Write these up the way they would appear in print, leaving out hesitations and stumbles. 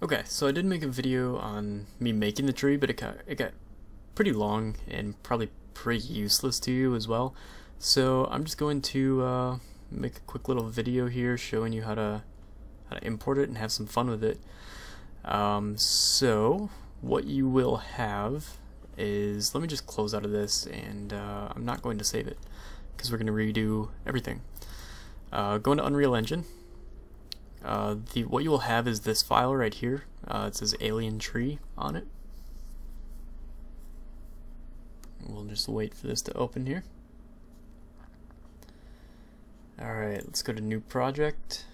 Okay, so I did make a video on me making the tree, but it got pretty long and probably pretty useless to you as well. So I'm just going to make a quick little video here showing you how to import it and have some fun with it. So what you will have is, let me just close out of this, and I'm not going to save it because we're going to redo everything. Go into Unreal Engine. What you will have is this file right here. It says alien tree on it. We'll just wait for this to open here. Alright, let's go to new project.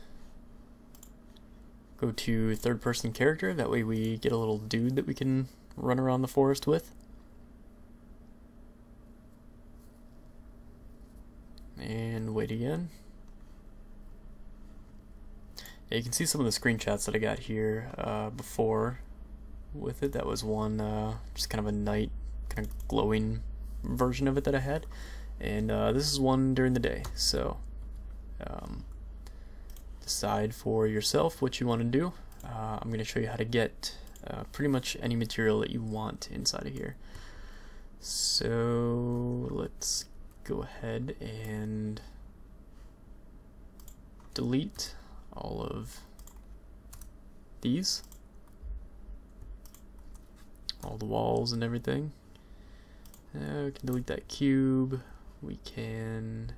Go to third person character, that way we get a little dude that we can run around the forest with. And wait again. Yeah, you can see some of the screenshots that I got here before with it. That was one just kind of a night, kind of glowing version of it that I had. And this is one during the day. So decide for yourself what you want to do. I'm going to show you how to get pretty much any material that you want inside of here. So let's go ahead and delete all of these, all the walls and everything. We can delete that cube, we can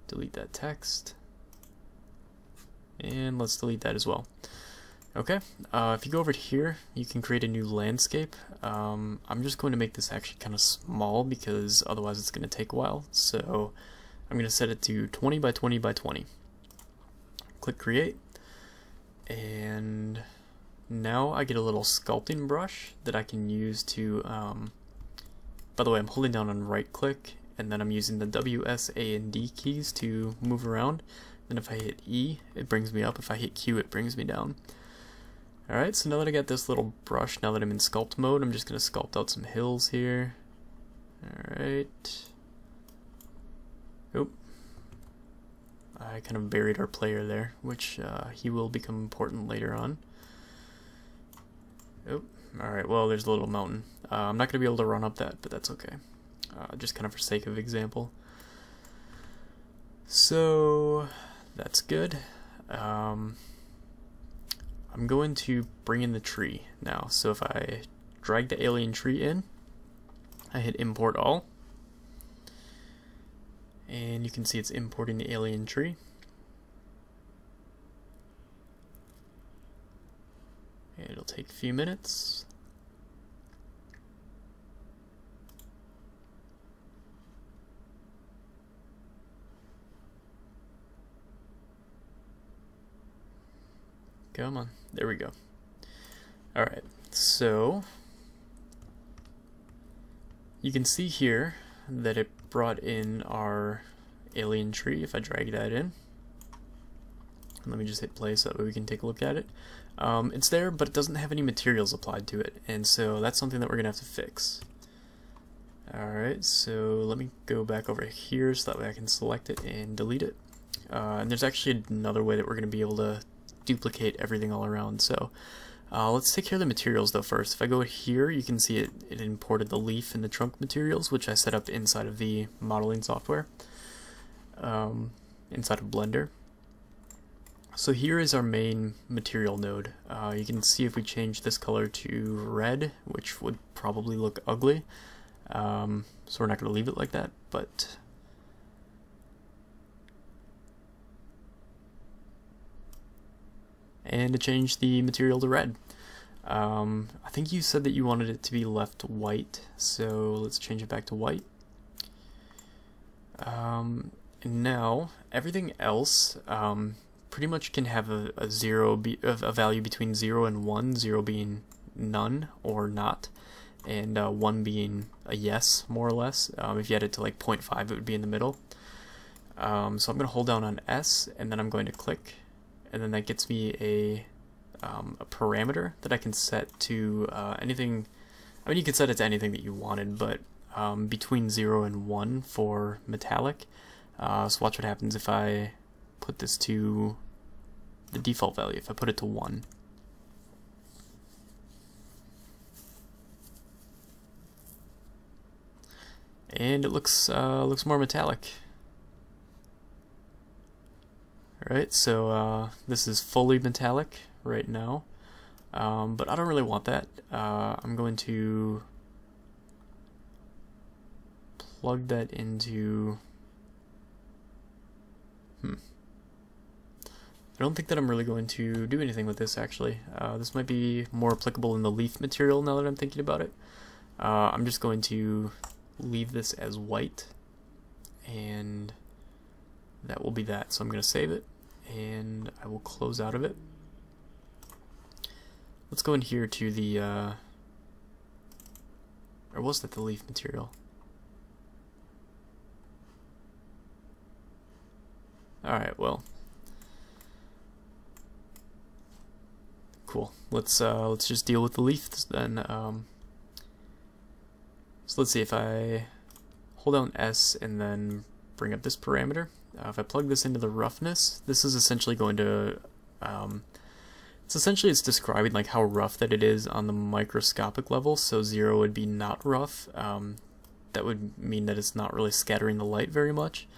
delete that text, and let's delete that as well. Okay, if you go over here, you can create a new landscape. I'm just going to make this actually kind of small because otherwise it's going to take a while, so I'm going to set it to 20 by 20 by 20. Click create, and now I get a little sculpting brush that I can use to, by the way, I'm holding down on right click, and then I'm using the W, S, A, and D keys to move around. Then if I hit E, it brings me up. If I hit Q, it brings me down. Alright, so now that I got this little brush, now that I'm in sculpt mode, I'm just going to sculpt out some hills here. Alright. Oop. I kind of buried our player there, which he will become important later on. Oh, alright, well, there's a little mountain. I'm not going to be able to run up that, but that's okay. Just kind of for sake of example. So, that's good. I'm going to bring in the tree now. So if I drag the alien tree in, I hit import all. And you can see it's importing the alien tree. And it'll take a few minutes. Come on, there we go. Alright, so you can see here that it brought in our alien tree. If I drag that in, let me just hit play so that way we can take a look at it. It's there, but it doesn't have any materials applied to it, and so that's something that we're gonna have to fix. Alright, so let me go back over here so that way I can select it and delete it. And there's actually another way that we're gonna be able to duplicate everything all around. So let's take care of the materials though first. If I go here, you can see it imported the leaf and the trunk materials, which I set up inside of the modeling software, inside of Blender. So here is our main material node. You can see if we change this color to red, which would probably look ugly, so we're not going to leave it like that, but and to change the material to red. I think you said that you wanted it to be left white, so let's change it back to white. And now everything else pretty much can have a value between 0 and 1, 0 being none or not, and 1 being a yes, more or less. If you had it to like 0.5, it would be in the middle. So I'm going to hold down on S, and then I'm going to click, and then that gets me a parameter that I can set to anything. I mean, you could set it to anything that you wanted, but between 0 and 1 for metallic. So watch what happens if I put this to the default value. If I put it to 1, and it looks more metallic. Alright, so this is fully metallic right now, but I don't really want that. I'm going to plug that into... I don't think that I'm really going to do anything with this, actually. This might be more applicable in the leaf material now that I'm thinking about it. I'm just going to leave this as white, and that will be that. So I'm going to save it, and I will close out of it. Let's go in here to the, or was that the leaf material? Alright, well. Cool. Let's just deal with the leaves then. So let's see, if I hold down S and then bring up this parameter, if I plug this into the roughness, this is essentially going to, it's describing like how rough that it is on the microscopic level. So 0 would be not rough. That would mean that it's not really scattering the light very much.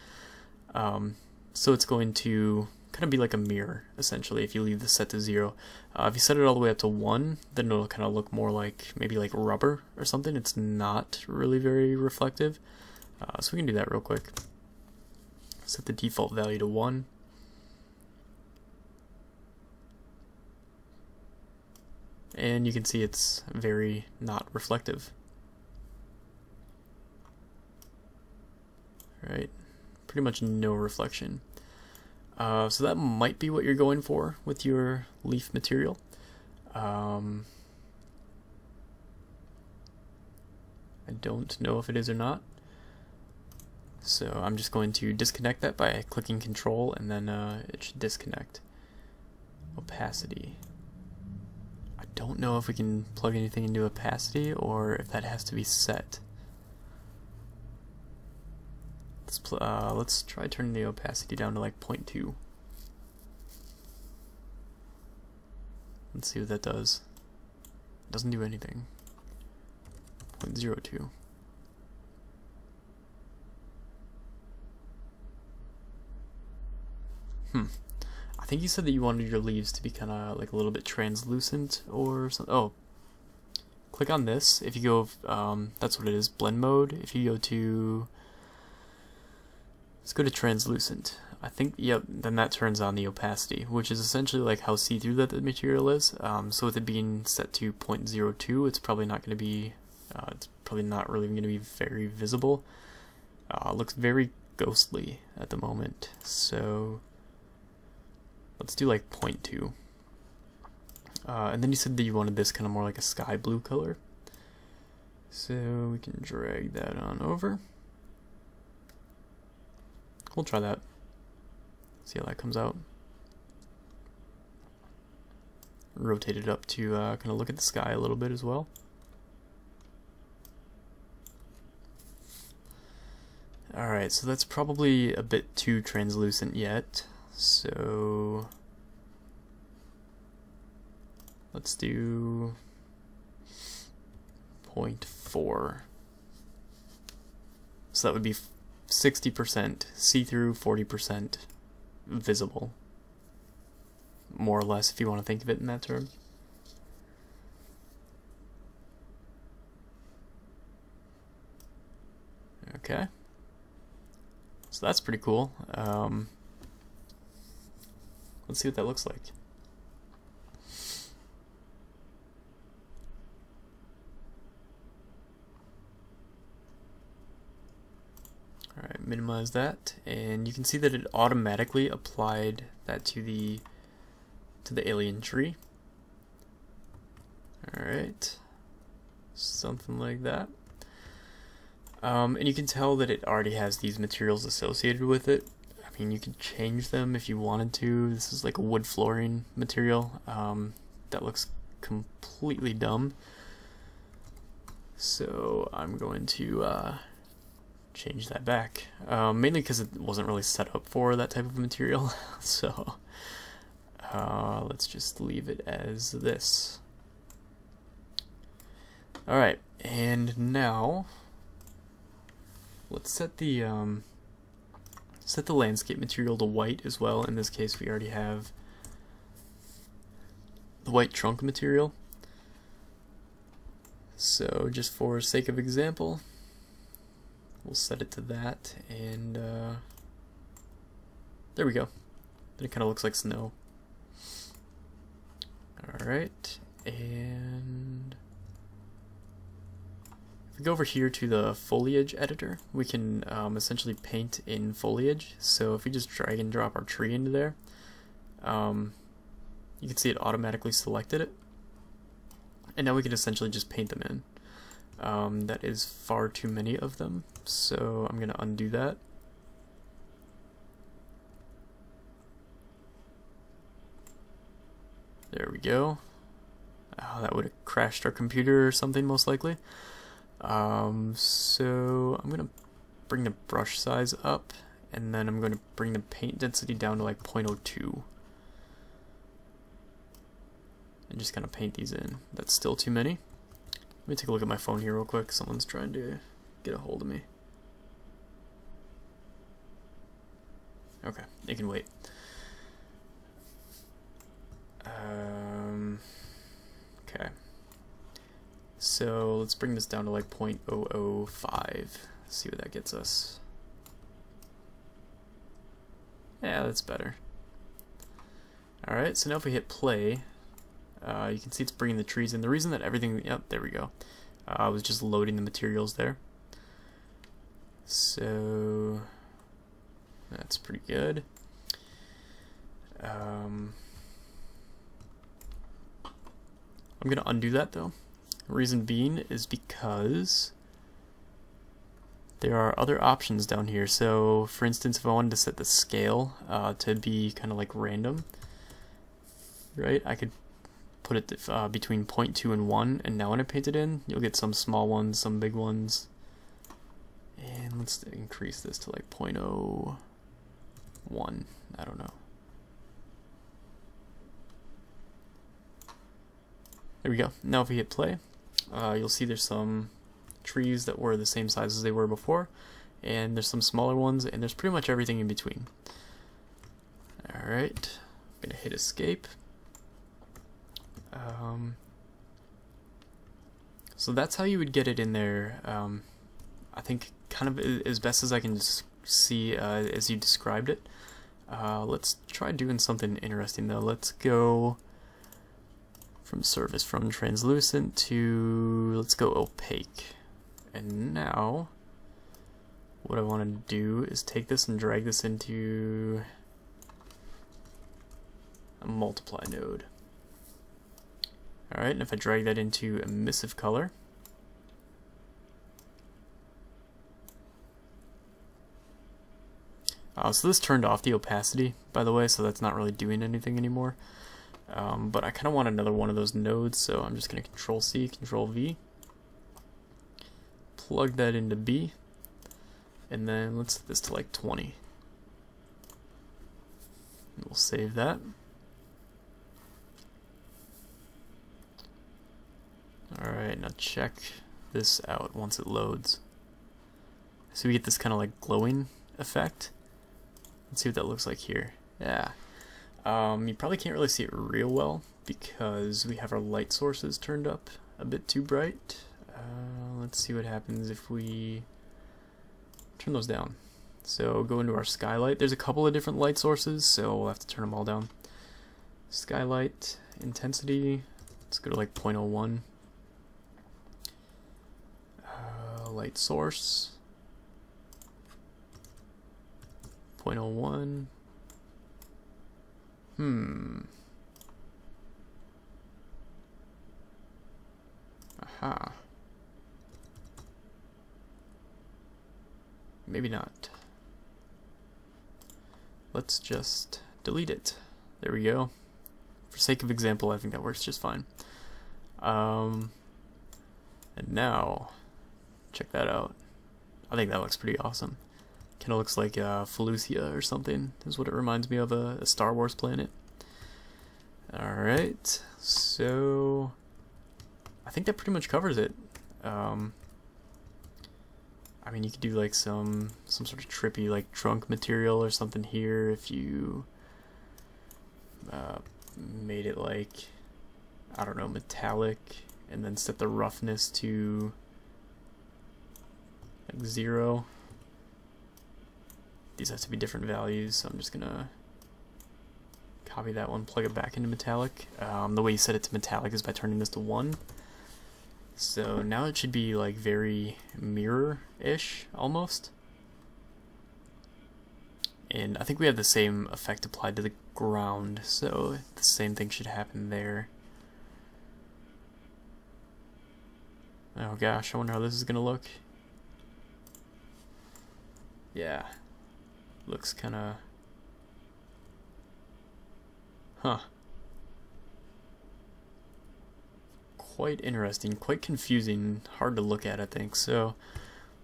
So it's going to kind of be like a mirror, essentially, if you leave this set to 0. If you set it all the way up to 1, then it'll kind of look more like, maybe like rubber or something. It's not really very reflective. So we can do that real quick. Set the default value to 1. And you can see it's very not reflective. Right? Pretty much no reflection. So that might be what you're going for with your leaf material. I don't know if it is or not. So I'm just going to disconnect that by clicking Control, and then it should disconnect. Opacity. I don't know if we can plug anything into opacity or if that has to be set. Let's try turning the opacity down to like 0.2. Let's see what that does. It doesn't do anything. 0.02. I think you said that you wanted your leaves to be kind of like a little bit translucent or something. Oh, click on this. If you go, that's what it is, blend mode. If you go to, let's go to translucent. I think, yep, then that turns on the opacity, which is essentially like how see-through that the material is. So with it being set to 0.02, it's probably not going to be, it's probably not really going to be very visible. It looks very ghostly at the moment, so let's do like 0.2. And then you said that you wanted this kind of more like a sky blue color. So we can drag that on over. We'll try that. See how that comes out. Rotate it up to kind of look at the sky a little bit as well. Alright, so that's probably a bit too translucent yet. So let's do 0.4. So that would be 60% see-through, 40% visible. More or less, if you want to think of it in that term. Okay. So that's pretty cool. Let's see what that looks like. Alright, minimize that, and you can see that it automatically applied that to the alien tree. Alright, something like that. And you can tell that it already has these materials associated with it. I mean, you could change them if you wanted to. This is like a wood flooring material. That looks completely dumb. So I'm going to change that back. Mainly because it wasn't really set up for that type of material. So let's just leave it as this. Alright, and now let's set the landscape material to white as well. In this case, we already have the white trunk material. So just for sake of example, we'll set it to that, and there we go. Then it kind of looks like snow. Alright, and if we go over here to the foliage editor, we can essentially paint in foliage. So if we just drag and drop our tree into there, you can see it automatically selected it. And now we can essentially just paint them in. That is far too many of them, so I'm going to undo that. There we go. Oh, that would have crashed our computer or something, most likely. So I'm going to bring the brush size up, and then I'm going to bring the paint density down to like 0.02. And just kind of paint these in. That's still too many. Let me take a look at my phone here real quick. Someone's trying to get a hold of me. Okay, it can wait. Okay. So let's bring this down to like 0.005. See what that gets us. Yeah, that's better. Alright, so now if we hit play, you can see it's bringing the trees in. The reason that everything, yep, there we go. I was just loading the materials there. So that's pretty good. I'm going to undo that though. Reason being is because there are other options down here. So for instance, if I wanted to set the scale to be kind of like random, right, I could put it between 0.2 and 1, and now when I paint it in, you'll get some small ones, some big ones. And let's increase this to like 0.01. I don't know. There we go. Now if we hit play, you'll see there's some trees that were the same size as they were before, and there's some smaller ones, and there's pretty much everything in between. Alright, I'm gonna hit escape. So that's how you would get it in there. I think kind of as best as I can see as you described it. Let's try doing something interesting though. Let's go from translucent to, let's go opaque. And now what I want to do is take this and drag this into a multiply node. Alright, and if I drag that into emissive color, so this turned off the opacity, by the way, so that's not really doing anything anymore. But I kind of want another one of those nodes, so I'm just going to Control-C, Control-V, plug that into B, and then let's set this to like 20. And we'll save that. Alright, now check this out once it loads. So we get this kind of like glowing effect. Let's see what that looks like here. Yeah. You probably can't really see it real well because we have our light sources turned up a bit too bright. Let's see what happens if we turn those down. So go into our skylight. There's a couple of different light sources, so we'll have to turn them all down. Skylight, intensity, let's go to like 0.01. Light source, 0.01. Aha. Maybe not. Let's just delete it. There we go. For sake of example, I think that works just fine. And now, check that out. I think that looks pretty awesome. Kind of looks like Felucia or something, is what it reminds me of, a Star Wars planet. Alright, so I think that pretty much covers it. I I mean, you could do like some sort of trippy like trunk material or something here if you made it like, I don't know, metallic, and then set the roughness to like 0. These have to be different values, so I'm just gonna copy that one, plug it back into metallic. The way you set it to metallic is by turning this to 1. So now it should be like very mirror-ish almost. And I think we have the same effect applied to the ground, so the same thing should happen there. Oh gosh, I wonder how this is gonna look. Yeah, looks kinda... Huh. Quite interesting, quite confusing, hard to look at, I think. So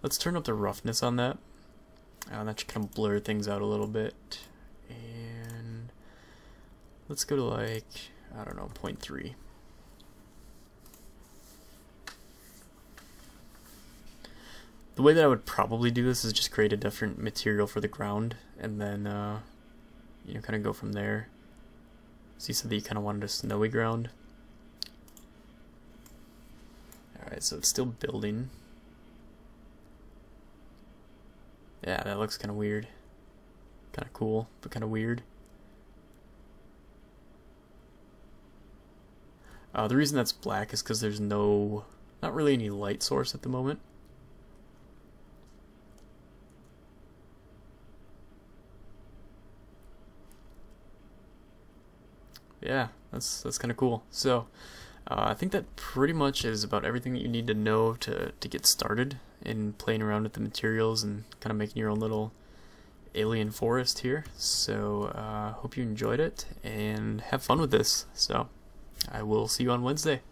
let's turn up the roughness on that. That should kind of blur things out a little bit. And let's go to like, I don't know, 0.3. The way that I would probably do this is just create a different material for the ground, and then you know, kind of go from there. So you said that you kind of wanted a snowy ground. Alright, so it's still building. Yeah, that looks kind of weird. Kind of cool, but kind of weird. The reason that's black is because there's not really any light source at the moment. Yeah, that's kind of cool. So I think that pretty much is about everything that you need to know to get started in playing around with the materials and kind of making your own little alien forest here. So hope you enjoyed it and have fun with this. So I will see you on Wednesday.